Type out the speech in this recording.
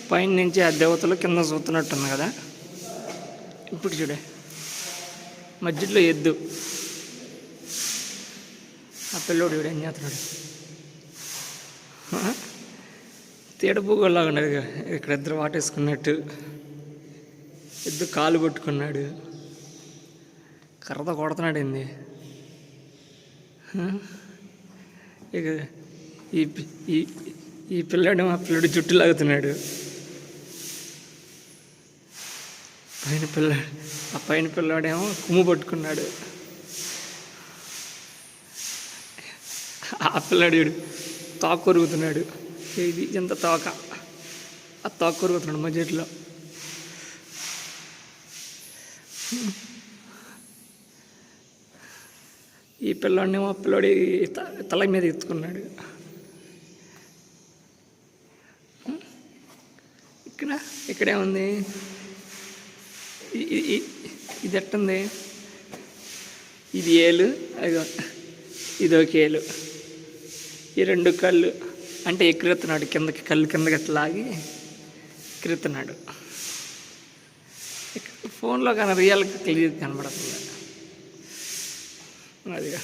పైన నుంచి ఆ దేవతలు కింద చూస్తున్నట్టుంది కదా. ఇప్పుడు చూడే మధ్యలో ఎద్దు, ఆ పిల్లోడు చూడు ఏం చేస్తున్నాడు. తీడబూగోలాగా ఉన్నది ఇక్కడ, ఇద్దరు వాటేసుకున్నట్టు. ఎద్దు కాలు పట్టుకున్నాడు, కర్రతో కొడుతున్నాడు ఏంది. ఇక ఈ పిల్లాడేమో ఆ పిల్లడు జుట్టు లాగుతున్నాడు. పైన పిల్లాడేమో కుమ్ము పట్టుకున్నాడు. ఆ పిల్లాడు తోక కొరుగుతున్నాడు. ఇది ఎంత తోక, ఆ తోక కొరుగుతున్నాడు మధ్యలో. ఈ పిల్లాడినేమో ఆ పిల్లాడి తల మీద ఎత్తుకున్నాడు. ఇక్కడేముంది, ఇది ఎట్టుంది, ఇది ఏలు, అదిగో ఇదొక ఏలు. ఈ రెండు కళ్ళు అంటే ఎక్కిరెత్తున్నాడు కిందకి, కళ్ళు కిందకి అట్లా లాగి ఎక్కిరెత్తున్నాడు. ఫోన్లో కానీ రియల్గా క్లియర్ కనబడుతుంది అదిగా.